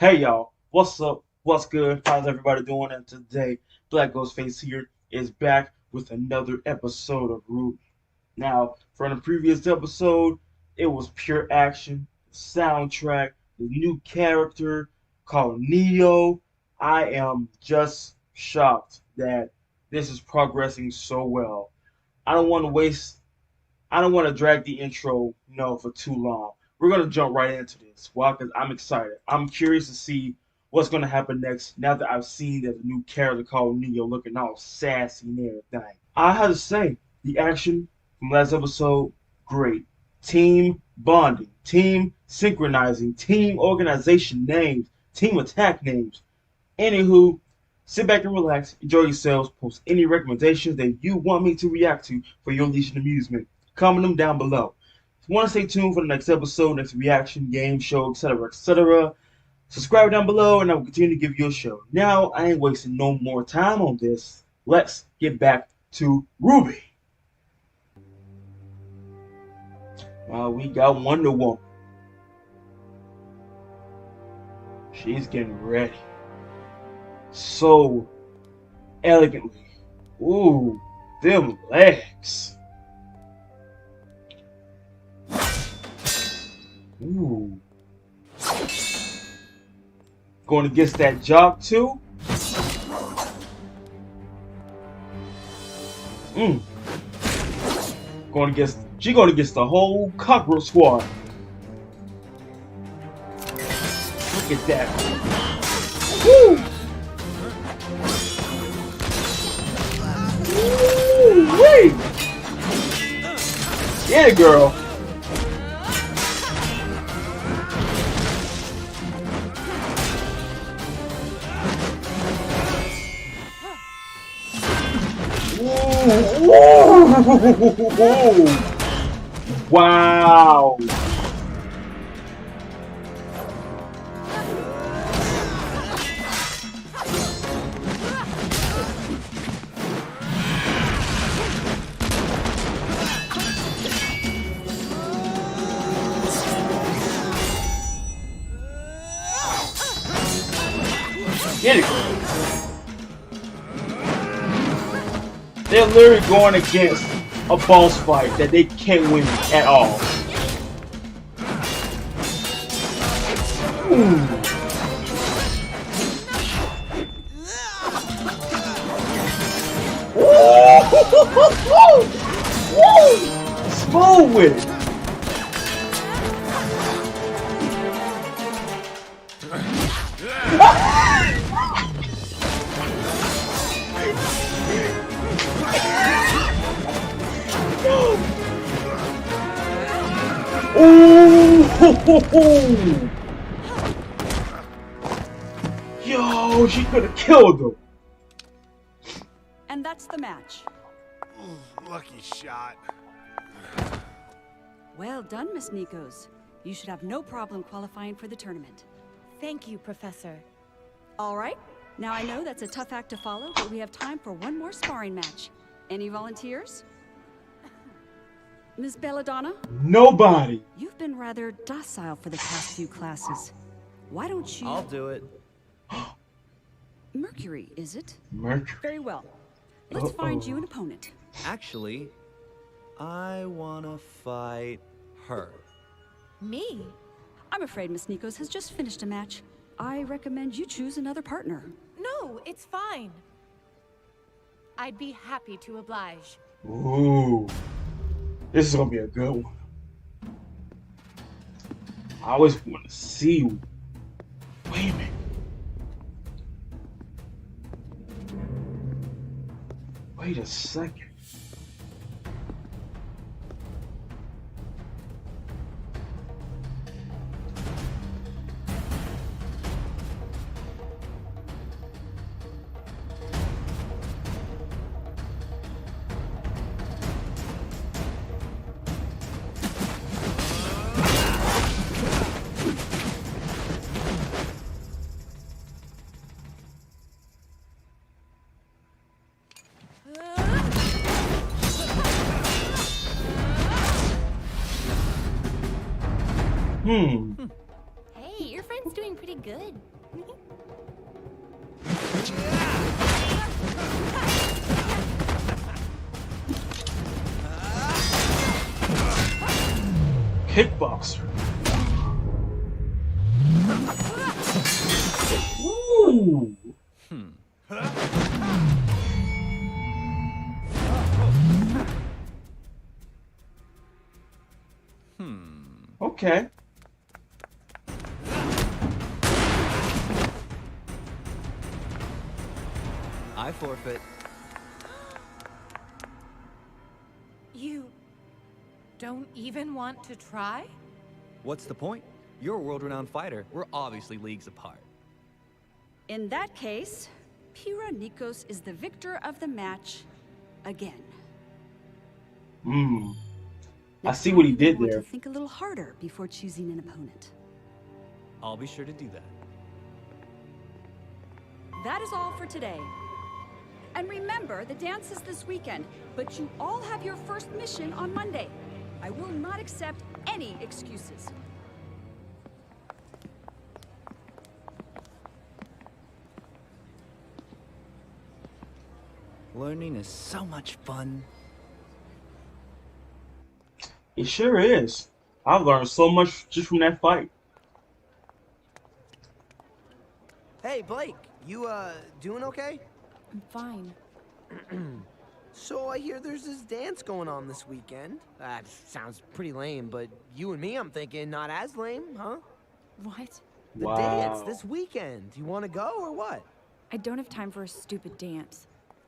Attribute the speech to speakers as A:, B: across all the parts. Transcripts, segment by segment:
A: Hey y'all, what's up? What's good? How's everybody doing? And today, BlackGhostFace here is back with another episode of RWBY. Now, from the previous episode, it was pure action, soundtrack, the new character called Neo. I am just shocked that this is progressing so well. I don't want to waste I don't want to drag the intro, for too long. We're gonna jump right into this. Why? Because I'm excited. I'm curious to see what's gonna happen next. Now that I've seen that the new character called Neo looking all sassy and everything, I have to say the action from last episode, great. Team bonding, team synchronizing, team organization names, team attack names. Anywho, sit back and relax, enjoy yourselves, post any recommendations that you want me to react to for your leisure and amusement. Comment them down below. If you want to stay tuned for the next episode, next reaction, game, show, etc., subscribe down below and I will continue to give you a show. Now, I ain't wasting no more time on this. Let's get back to RWBY. We got Wonder Woman. She's getting ready. So elegantly. Ooh, them legs. Ooh. Going against that jock too? She going against the whole cockroach squad. Look at that. Woo! Woo-wee! Yeah, girl. Wow. Get it. They're literally going against a boss fight that they can't win at all. Ooh. Woo! Smooth with it. Ooh! Yo, she could have killed him.
B: And that's the match.
C: Lucky shot.
B: Well done, Miss Nikos. You should have no problem qualifying for the tournament.
D: Thank you, Professor.
B: All right. Now I know that's a tough act to follow, but we have time for one more sparring match. Any volunteers? Miss Belladonna?
A: Nobody.
B: You've been rather docile for the past few classes. Why don't you...
E: I'll do it.
B: Mercury, is it?
A: Mercury.
B: Very well. Let's find you an opponent.
E: Actually, I wanna fight her.
D: Me?
B: I'm afraid Miss Nikos has just finished a match. I recommend you choose another partner.
D: No, it's fine. I'd be happy to oblige.
A: Ooh. This is gonna be a good one. I always want to see. Wait a minute. Wait a second.
D: Hey, your friend's doing pretty
F: good.
A: Kickboxer. Ooh. Okay.
E: I forfeit.
D: You don't even want to try?
E: What's the point? You're a world-renowned fighter. We're obviously leagues apart.
B: In that case, Pira Nikos is the victor of the match again.
A: I
B: Next
A: see what he
B: time, you may
A: did
B: want
A: there.
B: to think a little harder before choosing an opponent.
E: I'll be sure to do that.
B: That is all for today. And remember, the dance is this weekend, but you all have your first mission on Monday. I will not accept any excuses.
E: Learning is so much fun.
A: It sure is. I've learned so much just from that fight.
G: Hey, Blake, you, doing okay?
D: I'm fine.
G: So I hear there's this dance going on this weekend. That sounds pretty lame, but you and me, I'm thinking not as lame, huh?
D: What?
G: The
A: Wow.
G: dance this weekend. You want to go or what?
D: I don't have time for a stupid dance.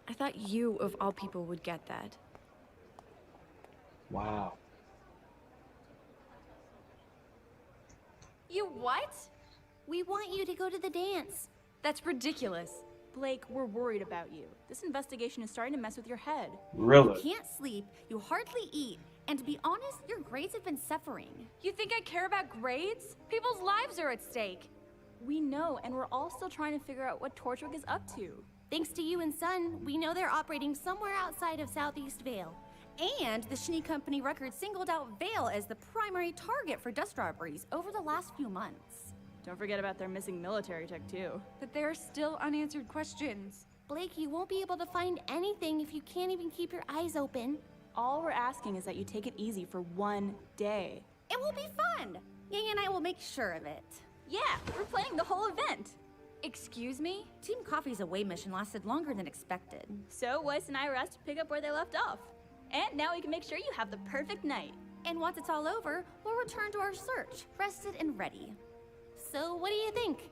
D: I thought you, of all people, would get that.
A: Wow.
F: You what? We want you to go to the dance.
H: That's ridiculous. Blake, we're worried about you. This investigation is starting to mess with your head.
A: Really?
F: Can't sleep, you hardly eat, and to be honest, your grades have been suffering.
H: You think I care about grades? People's lives are at stake. We know, and we're all still trying to figure out what Torchwick is up to.
F: Thanks to you and Son, we know they're operating somewhere outside of Southeast Vale. And the Schnee Company record singled out Vale as the primary target for dust robberies over the last few months.
H: Don't forget about their missing military tech, too.
D: But there are still unanswered questions.
F: Blake, you won't be able to find anything if you can't even keep your eyes open.
H: All we're asking is that you take it easy for one day.
F: It will be fun! Yang and I will make sure of it.
H: Yeah, we're planning the whole event.
D: Excuse me?
F: Team Coffee's away mission lasted longer than expected.
H: So Weiss and I were asked to pick up where they left off. And now we can make sure you have the perfect night.
F: And once it's all over, we'll return to our search, rested and ready. So what do you think?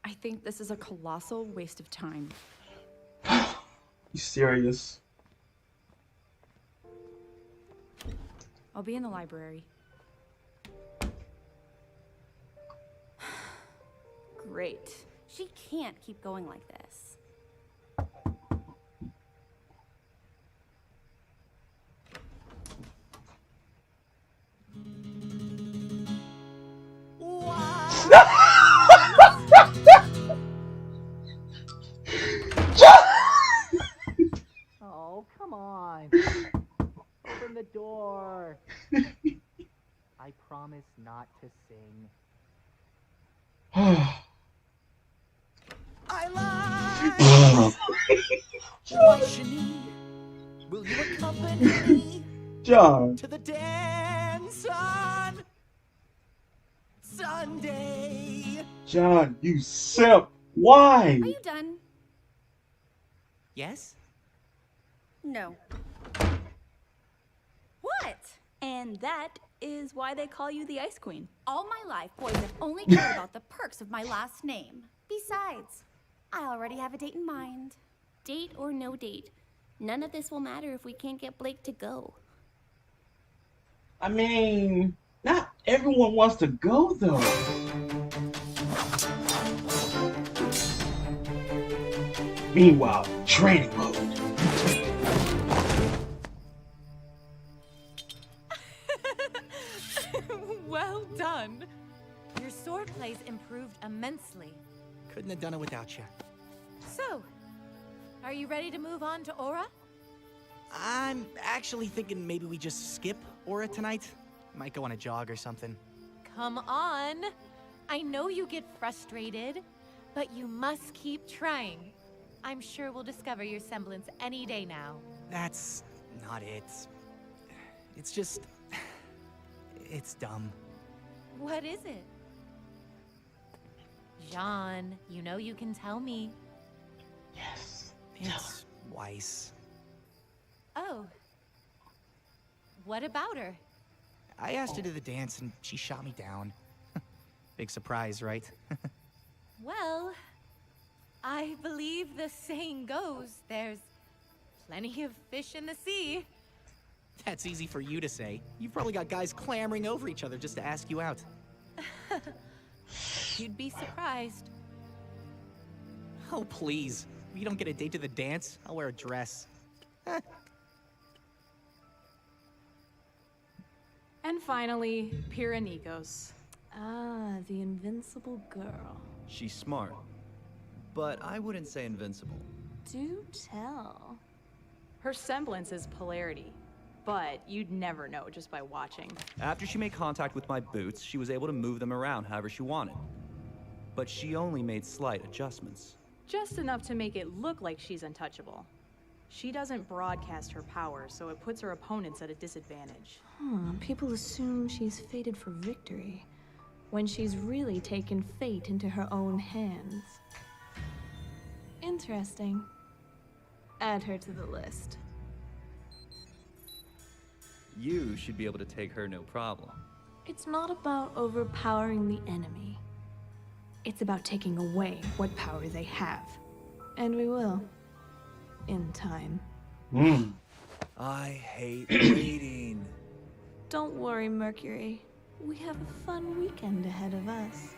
D: I think this is a colossal waste of time.
A: You serious?
D: I'll be in the library.
H: Great.
F: She can't keep going like this.
I: Oh, come on. Open the door. I promise not to sing.
G: I lied! What you need? Will you accompany me
A: John.
G: to the dance on Sunday?
A: John, you simp. Why?
F: Are you done?
G: Yes?
F: No. What?
H: And that is why they call you the Ice Queen.
F: All my life, boys have only cared about the perks of my last name. Besides, I already have a date in mind. Date or no date, none of this will matter if we can't get Blake to go.
A: I mean, not everyone wants to go though. Meanwhile, training mode.
D: Well done.
J: Your swordplay's improved immensely.
I: Couldn't have done it without you.
J: So, are you ready to move on to Aura?
I: I'm actually thinking maybe we just skip Aura tonight. Might go on a jog or something.
D: Come on. I know you get frustrated, but you must keep trying. I'm sure we'll discover your semblance any day now.
K: That's not it. It's just... it's dumb.
D: What is it? Jean, you know you can tell me.
A: Yes.
K: It's Weiss.
D: Oh. What about her?
K: I asked her to the dance and she shot me down. Big surprise, right?
D: Well, I believe the saying goes, there's plenty of fish in the sea.
K: That's easy for you to say. You've probably got guys clamoring over each other just to ask you out.
D: You'd be surprised.
K: Oh, please. If you don't get a date to the dance, I'll wear a dress.
H: And finally, Pyrrha Nikos. Ah, the invincible girl.
E: She's smart, but I wouldn't say invincible.
H: Do tell. Her semblance is polarity, but you'd never know just by watching.
E: After she made contact with my boots, she was able to move them around however she wanted. But she only made slight adjustments.
H: Just enough to make it look like she's untouchable. She doesn't broadcast her power, so it puts her opponents at a disadvantage. People assume she's fated for victory, when she's really taken fate into her own hands. Interesting. Add her to the list.
E: You should be able to take her no problem.
H: It's not about overpowering the enemy. It's about taking away what power they have. And we will. In time.
K: I hate waiting.
H: Don't worry, Mercury. We have a fun weekend ahead of us.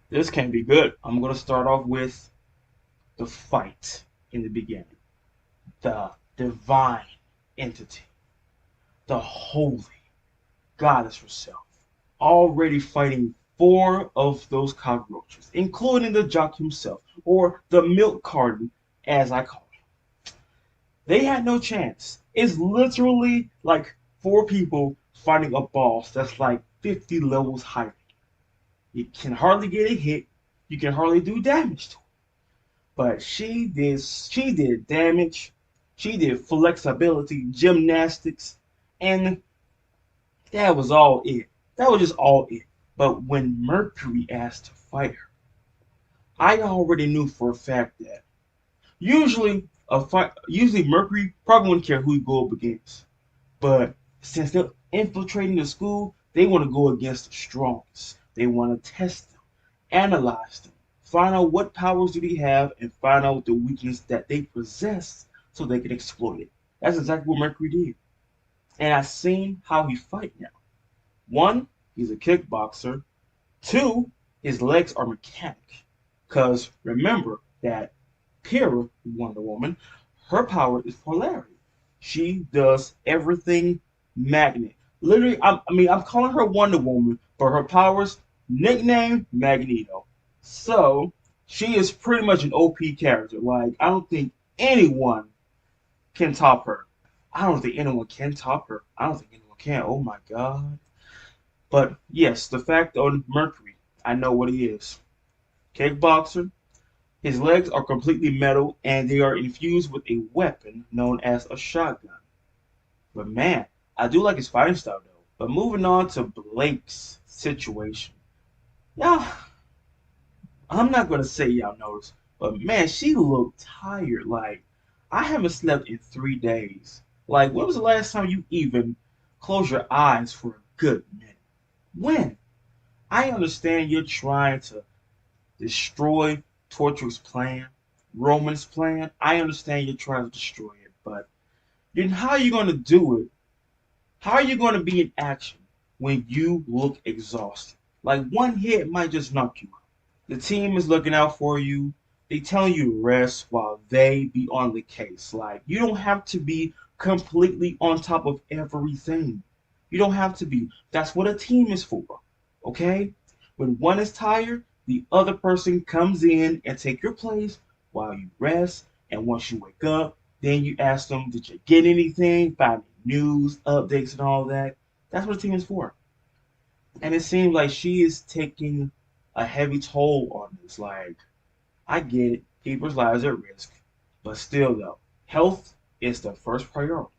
A: This can be good. I'm going to start off with the fight in the beginning. The divine entity. The holy goddess herself. Already fighting 4 of those cockroaches, including the jock himself, or the milk carton, as I call him. They had no chance. It's literally like 4 people fighting a boss that's like 50 levels higher. You can hardly get a hit. You can hardly do damage to it. But she did damage. She did flexibility, gymnastics, and that was all it. That was just all it. But when Mercury asked to fight her, I already knew for a fact that usually Mercury probably wouldn't care who you go up against. But since they're infiltrating the school, they want to go against the strongest. They want to test them, analyze them, find out what powers do they have, and find out the weakness that they possess so they can exploit it. That's exactly what Mercury did. And I've seen how he fight now. 1, he's a kickboxer. 2, his legs are mechanic. Because remember that Pyrrha, Wonder Woman, her power is polarity. She does everything magnet. Literally, I'm calling her Wonder Woman, but her powers, nickname Magneto. So, she is pretty much an OP character. Like, I don't think anyone can top her. I don't think anyone can top her. I don't think anyone can. Oh my god. But yes, the fact on Mercury, I know what he is. Kickboxer. His legs are completely metal and they are infused with a weapon known as a shotgun. But man, I do like his fighting style though. But moving on to Blake's situation. Y'all, I'm not going to say y'all noticed, but man, she looked tired. Like, I haven't slept in 3 days. Like, when was the last time you even closed your eyes for a good minute? When? I understand you're trying to destroy Torchwick's plan, Roman's plan. I understand you're trying to destroy it, but then how are you going to do it? How are you going to be in action when you look exhausted? Like, 1 hit might just knock you out. The team is looking out for you. They telling you to rest while they be on the case. Like, you don't have to be completely on top of everything. You don't have to be. That's what a team is for. Okay? When one is tired, the other person comes in and take your place while you rest. And once you wake up, then you ask them, did you get anything? Find any news updates and all that. That's what the team is for. And it seems like she is taking a heavy toll on this. Like, I get it, people's lives are at risk, but still, though, health is the first priority.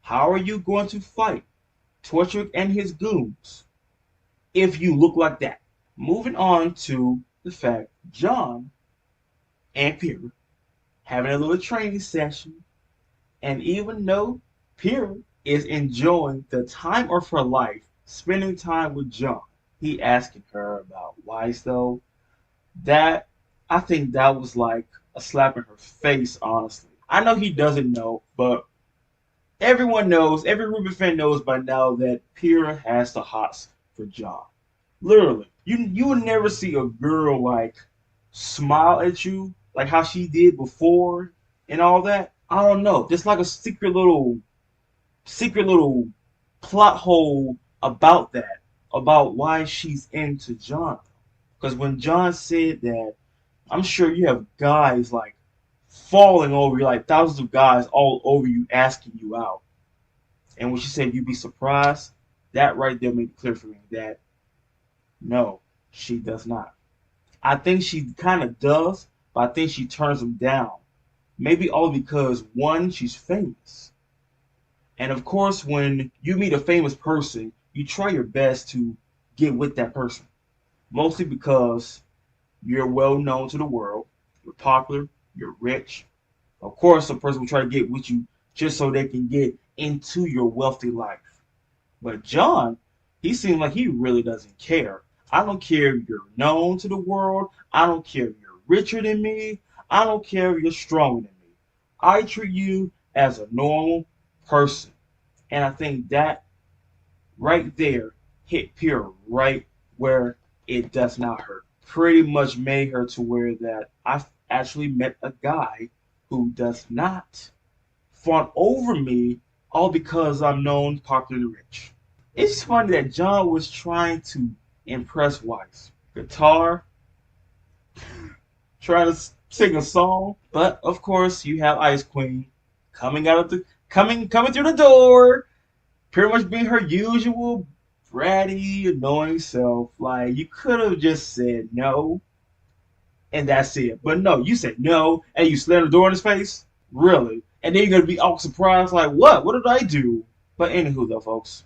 A: How are you going to fight Torchwick and his goons if you look like that? Moving on to the fact John and Pyrrha having a little training session, and even though Pyrrha is enjoying the time of her life spending time with John, he asking her about Weiss though. That I think that was like a slap in her face, honestly. I know he doesn't know, but everyone knows, every RWBY fan knows by now that Pyrrha has the hots for John. Literally, you would never see a girl like smile at you like how she did before and all that. I don't know, just like a secret little plot hole about that, about why she's into John. Because when John said that, I'm sure you have guys like falling over you, like thousands of guys all over you asking you out. And when she said you'd be surprised, that right there made it clear for me that no, she does not. I think she kind of does, but I think she turns him down. Maybe all because one, she's famous. And of course, when you meet a famous person, you try your best to get with that person. Mostly because you're well known to the world, you're popular, you're rich. Of course, a person will try to get with you just so they can get into your wealthy life. But John, he seems like he really doesn't care. I don't care if you're known to the world. I don't care if you're richer than me. I don't care if you're stronger than me. I treat you as a normal person. And I think that right there hit Pyrrha right where it does not hurt. Pretty much made her to where that I've actually met a guy who does not fawn over me all because I'm known, popular, and rich. It's funny that John was trying to impress Weiss. Guitar, trying to sing a song, but of course you have Ice Queen coming through the door, pretty much being her usual bratty, annoying self. Like you could have just said no, and that's it. But no, you said no, and you slammed the door in his face. Really? And then you're gonna be all surprised, like what? What did I do? But anywho, though, folks,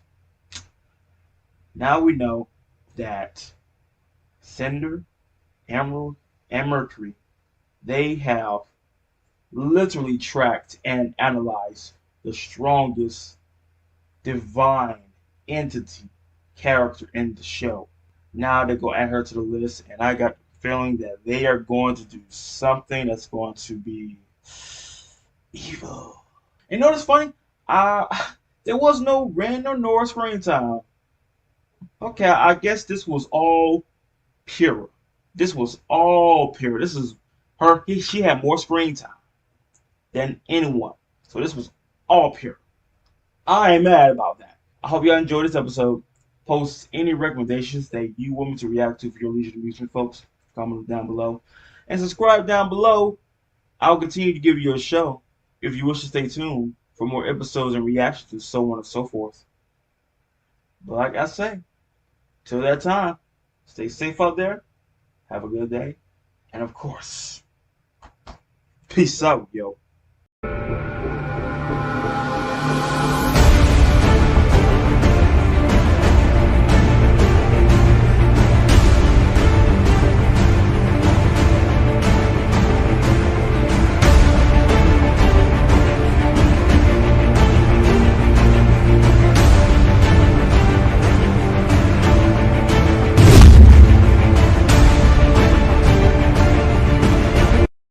A: now we know that Cinder, Emerald, and Mercury, they have literally tracked and analyzed the strongest divine entity character in the show. Now they're going to add her to the list, and I got the feeling that they are going to do something that's going to be evil. And you know what's funny? There was no random nor screen time. Okay, I guess this was all Pyrrha. This was all Pyrrha. This is her. She had more screen time than anyone. So this was all Pyrrha. I ain't mad about that. I hope y'all enjoyed this episode. Post any recommendations that you want me to react to for your leisure amusement, folks. Comment down below. And subscribe down below. I'll continue to give you a show if you wish to stay tuned for more episodes and reactions and so on and so forth. But like I say, till that time, stay safe out there. Have a good day. And of course, peace out, yo.